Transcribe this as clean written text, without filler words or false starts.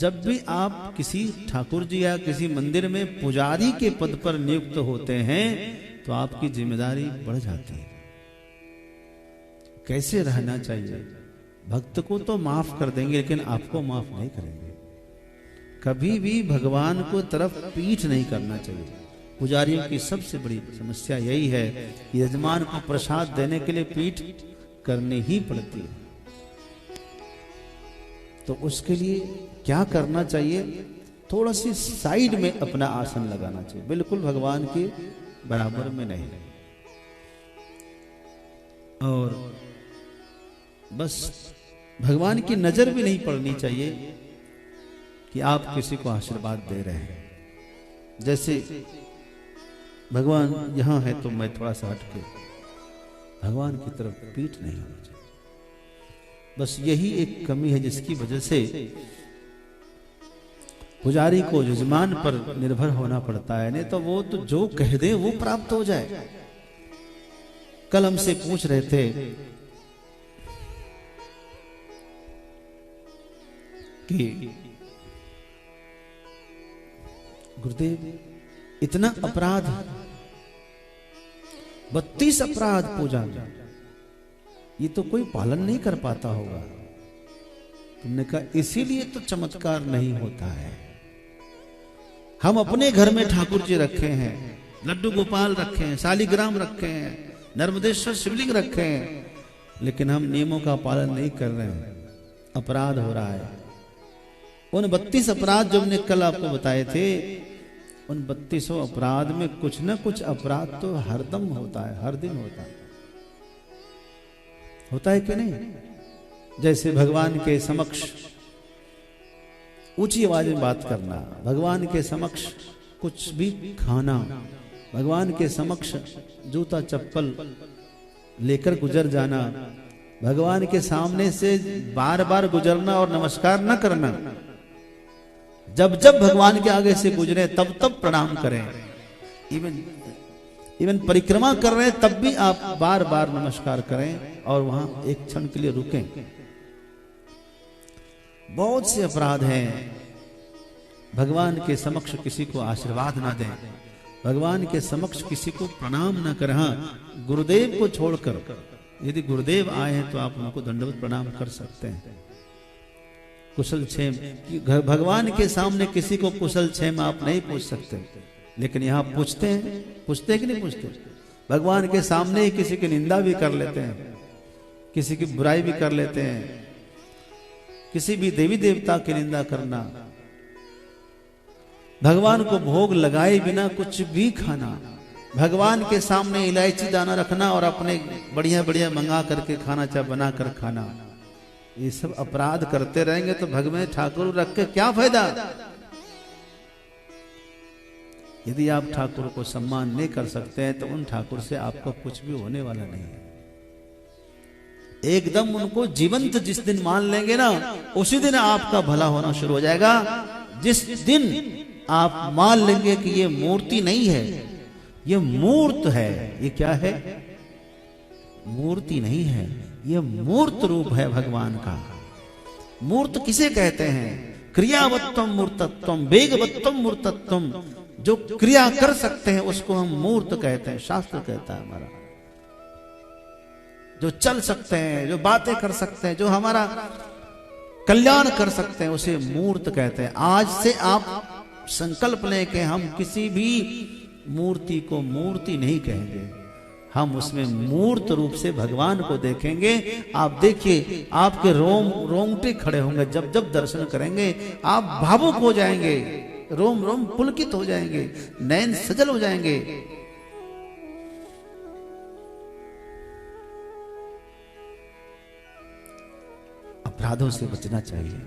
जब भी आप किसी ठाकुर जी या किसी मंदिर में पुजारी के पद पर नियुक्त होते हैं तो आपकी जिम्मेदारी बढ़ जाती है। कैसे रहना चाहिए? भक्त को तो माफ कर देंगे लेकिन आपको माफ नहीं करेंगे। कभी भी भगवान को तरफ पीठ नहीं करना चाहिए। पुजारियों की सबसे बड़ी समस्या यही है, यजमान को प्रसाद देने के लिए पीठ करनी ही पड़ती है। तो उसके लिए क्या करना चाहिए? थोड़ा सी साइड में अपना आसन लगाना चाहिए, बिल्कुल भगवान के बराबर में नहीं। और बस भगवान की नजर भी नहीं पड़नी चाहिए कि आप किसी को आशीर्वाद दे रहे हैं। जैसे भगवान यहां है तो मैं थोड़ा सा हट के, भगवान की तरफ पीठ नहीं होनी चाहिए। बस यही एक कमी है जिसकी वजह से पुजारी को यजमान पर निर्भर होना पड़ता है। नहीं तो वो तो जो कह दे वो प्राप्त हो जाए। कल हमसे पूछ रहे थे कि गुरुदेव इतना अपराध, 32 अपराध पूजा में, ये तो कोई पालन नहीं कर पाता होगा। तुमने कहा इसीलिए तो चमत्कार नहीं होता है। हम अपने घर में ठाकुर जी रखे हैं, लड्डू गोपाल रखे हैं, शालिग्राम रखे हैं, नर्मदेश्वर शिवलिंग रखे हैं, लेकिन हम नियमों का पालन नहीं कर रहे हैं, अपराध हो रहा है। उन 32 अपराध जो हमने कल आपको बताए थे, उन 32 अपराध में कुछ न कुछ अपराध तो हरदम होता है, हर दिन होता है कि नहीं? जैसे भगवान के समक्ष ऊंची आवाज में बात करना, भगवान के समक्ष कुछ भी खाना, भगवान के समक्ष जूता चप्पल लेकर गुजर जाना, भगवान के सामने से बार बार गुजरना और नमस्कार न करना। जब जब भगवान के आगे से गुजरे तब तब प्रणाम करें। इवन परिक्रमा कर रहे हैं तब भी आप बार बार नमस्कार करें और वहां एक क्षण के लिए रुकें। बहुत से अपराध हैं। भगवान के समक्ष किसी को आशीर्वाद ना दें, भगवान के समक्ष किसी को प्रणाम ना करें। हाँ, गुरुदेव को छोड़कर यदि गुरुदेव आए हैं तो आप उनको दंडवत प्रणाम कर सकते हैं। कुशल क्षेम, भगवान के सामने किसी को कुशल क्षेम आप नहीं पूछ सकते, लेकिन यहाँ पूछते हैं कि नहीं पूछते? भगवान के सामने ही किसी की निंदा भी कर लेते हैं, किसी की बुराई भी कर लेते हैं। किसी भी देवी देवता की निंदा करना, भगवान को भोग लगाए बिना कुछ भी खाना, भगवान के सामने इलायची दाना रखना और अपने बढ़िया बढ़िया मंगा करके खाना, चाहे बना कर खाना, ये सब अपराध करते रहेंगे तो भगवान ठाकुर रख के क्या फायदा? यदि आप ठाकुर को सम्मान नहीं कर सकते हैं तो उन ठाकुर से आपको कुछ भी होने वाला नहीं है। एकदम उनको जीवंत जिस दिन मान लेंगे ना, उसी दिन आपका भला होना शुरू हो जाएगा। जिस दिन आप मान लेंगे कि ये मूर्ति नहीं है, ये मूर्त है। ये क्या है? मूर्ति नहीं है, ये मूर्त रूप है भगवान का। मूर्त किसे कहते हैं? क्रियावत्तम मूर्तत्वम, वेगवत्तम मूर्तत्वम। जो क्रिया कर सकते हैं उसको हम मूर्त कहते हैं, शास्त्र कहता है हमारा। जो चल सकते हैं, जो बातें कर सकते हैं, जो हमारा कल्याण कर सकते हैं, उसे मूर्त कहते हैं। आज से आप संकल्प लें कि हम किसी भी मूर्ति को मूर्ति नहीं कहेंगे, हम उसमें मूर्त रूप से भगवान को देखेंगे। आप देखिए, आपके रोंगटे खड़े होंगे जब जब दर्शन करेंगे। आप भावुक हो जाएंगे, रोम रोम पुलकित हो जाएंगे, नयन सजल हो जाएंगे। अपराधों से बचना चाहिए।